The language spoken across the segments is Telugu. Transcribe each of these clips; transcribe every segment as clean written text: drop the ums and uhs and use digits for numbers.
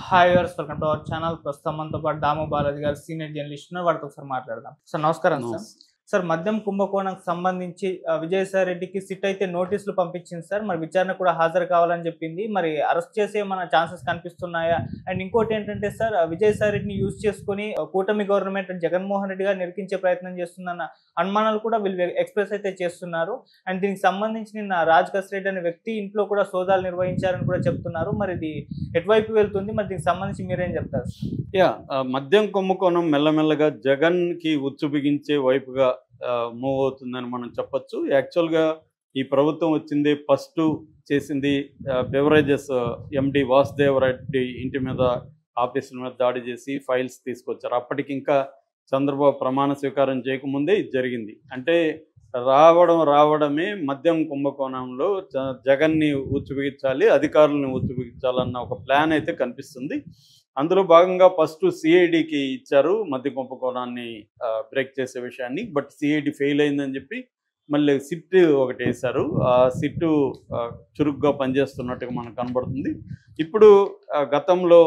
Hi viewers, welcome to our channel. ప్రస్తుతం మనతో పాటు దాము బాలాజీ గారు సీనియర్ జర్నలిస్ట్ ఉన్నారు. వాటితో ఒకసారి మాట్లాడదాం. సార్ నమస్కారం. సార్ సార్ మద్యం కుంభకోణంకి సంబంధించి విజయసాయి రెడ్డికి సిట్ అయితే నోటీసులు పంపించింది సార్. మరి విచారణ కూడా హాజరు కావాలని చెప్పింది. మరి అరెస్ట్ చేసే మన ఛాన్సెస్ కనిపిస్తున్నాయా? అండ్ ఇంకోటి ఏంటంటే సార్, విజయసాయి రెడ్డిని యూజ్ చేసుకుని కూటమి గవర్నమెంట్ జగన్మోహన్ రెడ్డి గారు నిరికించే ప్రయత్నం చేస్తుందన్న అనుమానాలు కూడా వీళ్ళు ఎక్స్ప్రెస్ అయితే చేస్తున్నారు. అండ్ దీనికి సంబంధించి నిన్న రాజ్ కసిరెడ్డి అనే వ్యక్తి ఇంట్లో కూడా సోదాలు నిర్వహించారని కూడా చెప్తున్నారు. మరి ఇది ఎటువైపు వెళ్తుంది? మరి దీనికి సంబంధించి మీరేం చెప్తారు? మద్యం కుంభకోణం మెల్లమెల్లగా జగన్ కి ఉచ్చు బిగించే వైపుగా మూవ్ అవుతుందని మనం చెప్పొచ్చు. యాక్చువల్గా ఈ ప్రభుత్వం వచ్చింది ఫస్ట్ చేసింది బెవరేజెస్ ఎండి వాసుదేవరెడ్డి ఇంటి మీద, ఆఫీసుల మీద దాడి చేసి ఫైల్స్ తీసుకొచ్చారు. అప్పటికి ఇంకా చంద్రబాబు ప్రమాణ స్వీకారం చేయకముందే ఇది జరిగింది. అంటే రావడమే మద్యం కుంభకోణంలో జగన్ని ఉచ్చుబిగించాలి, అధికారులను ఉచ్చుబిగించాలన్న ఒక ప్లాన్ అయితే కనిపిస్తుంది. అందులో భాగంగా ఫస్ట్ సిఐడికి ఇచ్చారు మద్య కుంభకోణాన్ని బ్రేక్ చేసే విషయాన్ని. బట్ సిఐడి ఫెయిల్ అయిందని చెప్పి మళ్ళీ సిట్ ఒకటి వేశారు. ఆ సిట్టు చురుగ్గా పనిచేస్తున్నట్టుగా మనకు కనబడుతుంది. ఇప్పుడు గతంలో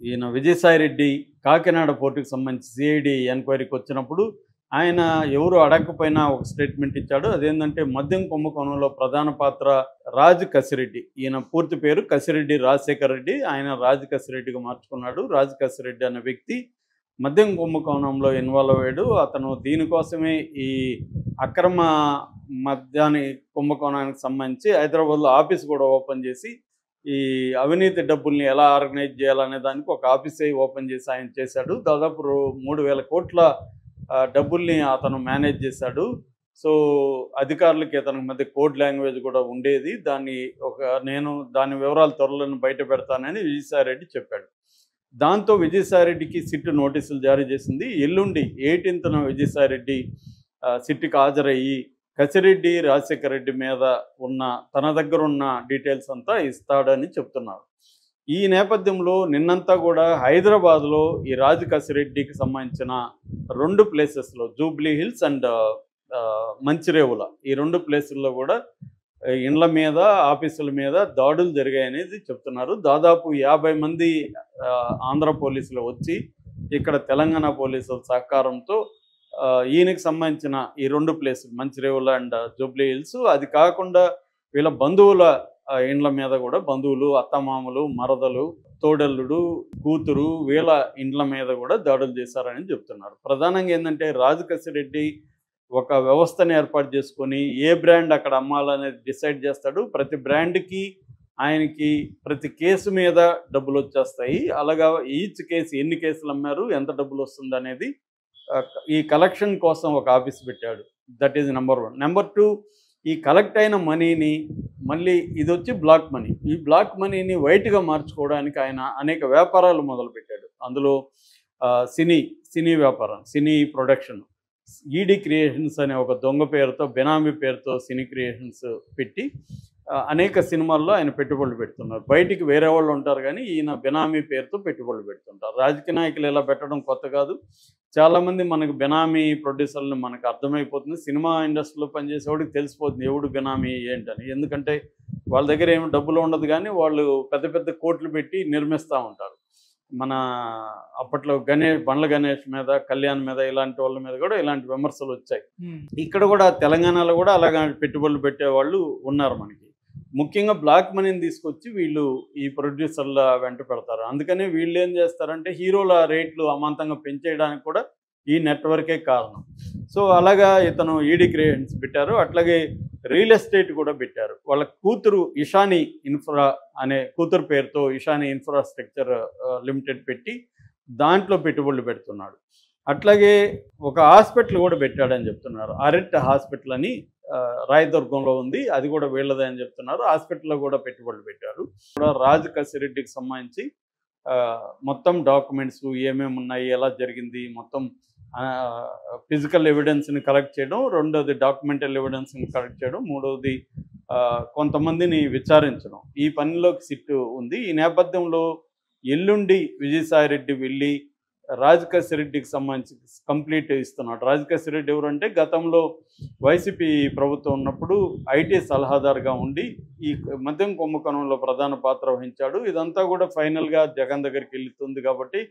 ఈయన విజయసాయి రెడ్డి కాకినాడ పోర్టుకు సంబంధించి సిఐడి ఎంక్వైరీకి వచ్చినప్పుడు ఆయన ఎవరు అడగకపోయినా ఒక స్టేట్మెంట్ ఇచ్చాడు. అదేంటంటే మద్యం కుంభకోణంలో ప్రధాన పాత్ర రాజ్ కసిరెడ్డి. ఈయన పూర్తి పేరు కసిరెడ్డి రాజశేఖర్ రెడ్డి. ఆయన రాజ్ కసిరెడ్డిగా మార్చుకున్నాడు. రాజ్ కసిరెడ్డి అనే వ్యక్తి మద్యం కుంభకోణంలో ఇన్వాల్వ్ అయ్యాడు. అతను దీనికోసమే ఈ అక్రమ మద్యాన్ని కుంభకోణానికి సంబంధించి హైదరాబాద్లో ఆఫీస్ కూడా ఓపెన్ చేసి ఈ అవినీతి డబ్బుల్ని ఎలా ఆర్గనైజ్ చేయాలనే దానికి ఒక ఆఫీసే ఓపెన్ చేసి ఆయన చేశాడు. దాదాపు 3,000 కోట్ల డబ్బుల్ని అతను మేనేజ్ చేశాడు. సో అధికారులకి అతనికి మధ్య కోడ్ లాంగ్వేజ్ కూడా ఉండేది. నేను దాని వివరాలు త్వరలో బయట పెడతానని విజయసాయి రెడ్డి చెప్పాడు. దాంతో విజయసాయి రెడ్డికి సిట్ నోటీసులు జారీ చేసింది. ఎల్లుండి 18న విజయసాయి రెడ్డి సిట్కి హాజరయ్యి కసిరెడ్డి రాజశేఖర రెడ్డి మీద తన దగ్గర ఉన్న డీటెయిల్స్ అంతా ఇస్తాడని చెప్తున్నారు. ఈ నేపథ్యంలో నిన్నంతా కూడా హైదరాబాద్లో ఈ రాజ్ కసిరెడ్డికి సంబంధించిన 2 ప్లేసెస్లో జూబ్లీ హిల్స్ అండ్ మంచిరేవుల ఈ 2 ప్లేసుల్లో కూడా ఇండ్ల మీద, ఆఫీసుల మీద దాడులు జరిగాయనేది చెప్తున్నారు. దాదాపు 50 మంది ఆంధ్ర పోలీసులు వచ్చి ఇక్కడ తెలంగాణ పోలీసుల సహకారంతో ఈయనకి సంబంధించిన ఈ 2 ప్లేసులు మంచిరేవుల అండ్ జూబ్లీ హిల్స్, అది కాకుండా వీళ్ళ బంధువుల ఇండ్ల మీద కూడా బంధువులు, అత్తమామలు, మరదలు, తోడల్లుడు, కూతురు వీళ్ళ ఇండ్ల మీద కూడా దాడులు చేశారని చెప్తున్నారు. ప్రధానంగా ఏంటంటే రాజ్ కసిరెడ్డి ఒక వ్యవస్థను ఏర్పాటు చేసుకొని ఏ బ్రాండ్ అక్కడ అమ్మాలనేది డిసైడ్ చేస్తాడు. ప్రతి బ్రాండ్కి ఆయనకి ప్రతి కేసు మీద డబ్బులు వచ్చేస్తాయి. అలాగా ఈచ్ కేసు ఎన్ని కేసులు అమ్మారు, ఎంత డబ్బులు వస్తుంది అనేది ఈ కలెక్షన్ కోసం ఒక ఆఫీస్ పెట్టాడు. That is number 1. నెంబర్ 2, ఈ కలెక్ట్ అయిన మనీని మళ్ళీ ఇది వచ్చి బ్లాక్ మనీ. ఈ బ్లాక్ మనీని వైట్గా మార్చుకోవడానికి ఆయన అనేక వ్యాపారాలు మొదలుపెట్టాడు. అందులో సినీ వ్యాపారం, సినీ ప్రొడక్షన్, ఈడీ క్రియేషన్స్ అనే ఒక దొంగ పేరుతో, బెనామీ పేరుతో సినీ క్రియేషన్స్ పెట్టి అనేక సినిమాల్లో ఆయన పెట్టుబడులు పెడుతున్నారు. బయటికి వేరే వాళ్ళు ఉంటారు కానీ ఈయన బెనామీ పేరుతో పెట్టుబడులు పెడుతుంటారు. రాజకీయ నాయకులు ఇలా పెట్టడం కొత్త కాదు. చాలామంది మనకు బెనామీ ప్రొడ్యూసర్లు మనకు అర్థమైపోతుంది. సినిమా ఇండస్ట్రీలో పనిచేసేవాడికి తెలిసిపోతుంది ఎవడు బెనామీ ఏంటని. ఎందుకంటే వాళ్ళ దగ్గర ఏమి డబ్బులు ఉండదు కానీ వాళ్ళు పెద్ద పెద్ద కోట్లు పెట్టి నిర్మిస్తూ ఉంటారు. మన అప్పట్లో బండ్ల గణేష్ మీద, కళ్యాణ్ మీద, ఇలాంటి వాళ్ళ మీద కూడా ఇలాంటి విమర్శలు వచ్చాయి. ఇక్కడ కూడా తెలంగాణలో కూడా అలాగా పెట్టుబడులు పెట్టేవాళ్ళు ఉన్నారు మనకి. ముఖ్యంగా బ్లాక్ మనీని తీసుకొచ్చి వీళ్ళు ఈ ప్రొడ్యూసర్ల వెంట పెడతారు. అందుకని వీళ్ళు ఏం చేస్తారంటే హీరోల రేట్లు అమాంతంగా పెంచేయడానికి కూడా ఈ నెట్వర్కే కారణం. సో అలాగా ఇతను ఈడీ క్రియేషన్స్ పెట్టారు. అట్లాగే రియల్ ఎస్టేట్ కూడా పెట్టారు. వాళ్ళ కూతురు ఇషానీ ఇన్ఫ్రా అనే కూతురు పేరుతో ఇషానీ ఇన్ఫ్రాస్ట్రక్చర్ లిమిటెడ్ పెట్టి దాంట్లో పెట్టుబడులు పెడుతున్నాడు. అట్లాగే ఒక హాస్పిటల్ కూడా పెట్టాడని చెప్తున్నారు. అరెట్ హాస్పిటల్ అని రాయదుర్గంలో ఉంది. అది కూడా వీళ్ళదే అని చెప్తున్నారు. హాస్పిటల్లో కూడా పెట్టుబడులు పెట్టారు. కూడా రాజ్ కసిరెడ్డికి సంబంధించి మొత్తం డాక్యుమెంట్స్ ఏమేమి ఉన్నాయి, ఎలా జరిగింది, మొత్తం ఫిజికల్ ఎవిడెన్స్ని కలెక్ట్ చేయడం, రెండోది డాక్యుమెంటల్ ఎవిడెన్స్ని కలెక్ట్ చేయడం, మూడవది కొంతమందిని విచారించడం, ఈ పనిలోకి సిట్టు ఉంది. ఈ నేపథ్యంలో ఎల్లుండి విజయసాయి రెడ్డి వెళ్ళి రాజకేశ్ రెడ్డికి సంబంధించి కంప్లీట్ ఇస్తున్నాడు. రాజకేశ్ రెడ్డి ఎవరంటే గతంలో వైసీపీ ప్రభుత్వం ఉన్నప్పుడు ఐటీ సలహాదారుగా ఉండి ఈ మద్యం కుంభకోణంలో ప్రధాన పాత్ర వహించాడు. ఇదంతా కూడా ఫైనల్గా జగన్ దగ్గరికి వెళ్తుంది కాబట్టి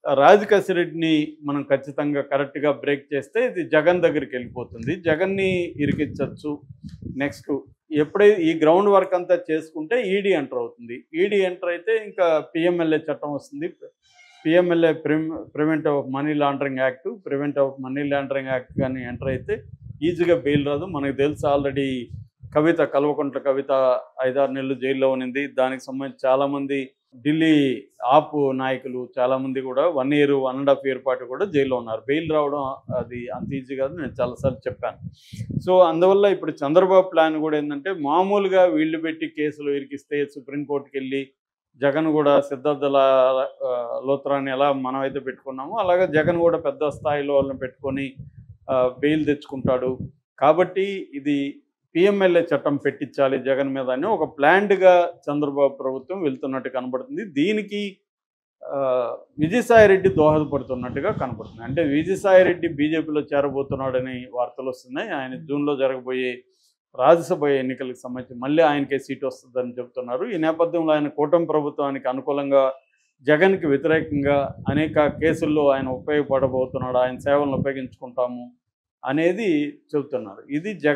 రాజకేశ్ రెడ్డిని మనం ఖచ్చితంగా కరెక్ట్గా బ్రేక్ చేస్తే ఇది జగన్ దగ్గరికి వెళ్ళిపోతుంది, జగన్ని ఇరికించవచ్చు. నెక్స్ట్ ఎప్పుడైతే ఈ గ్రౌండ్ వర్క్ అంతా చేసుకుంటే ఈడీ ఎంటర్ అవుతుంది. ఈడీ ఎంటర్ అయితే ఇంకా పిఎంఎల్ఏ చట్టం వస్తుంది. PMLA prevent of money laundering act, prevent of money laundering act కానీ ఎంటర్ అయితే ఈజీగా బెయిల్ రాదు. మనకు తెలుసు ఆల్రెడీ కల్వకుంట్ల కవిత 5-6 నెలలు జైల్లో ఉన్నింది. దానికి సంబంధించి చాలామంది ఢిల్లీ ఆప్ నాయకులు చాలామంది కూడా 1 year 1.5 year పాటు కూడా జైల్లో ఉన్నారు. బెయిల్ రావడం అది అంత ఈజీ కాదు, నేను చాలాసార్లు చెప్పాను. సో అందువల్ల ఇప్పుడు చంద్రబాబు ప్లాన్ కూడా ఏంటంటే మామూలుగా వీళ్ళు పెట్టి కేసులు ఇరికిస్తే సుప్రీంకోర్టుకి వెళ్ళి జగన్ కూడా సిద్ధార్థ లోత్రాన్ని ఎలా మనమైతే పెట్టుకున్నామో అలాగే జగన్ కూడా పెద్ద స్థాయిలో వాళ్ళని పెట్టుకొని బెయిల్ తెచ్చుకుంటాడు. కాబట్టి ఇది పిఎంఎల్ఏ చట్టం పెట్టించాలి జగన్ మీద అని ఒక ప్లాన్డ్గా చంద్రబాబు ప్రభుత్వం వెళ్తున్నట్టు కనబడుతుంది. దీనికి విజయసాయిరెడ్డి దోహదపడుతున్నట్టుగా కనబడుతుంది. అంటే విజయసాయిరెడ్డి బీజేపీలో చేరబోతున్నాడని వార్తలు వస్తున్నాయి. ఆయన జూన్లో జరగబోయే రాజ్యసభ ఎన్నికలకు సంబంధించి మళ్ళీ ఆయనకే సీటు వస్తుందని చెబుతున్నారు. ఈ నేపథ్యంలో ఆయన కూటమి ప్రభుత్వానికి అనుకూలంగా జగన్కి వ్యతిరేకంగా అనేక కేసుల్లో ఆయన ఉపయోగపడబోతున్నాడు, ఆయన సేవలను ఉపయోగించుకుంటాము అనేది చెబుతున్నారు. ఇది జగన్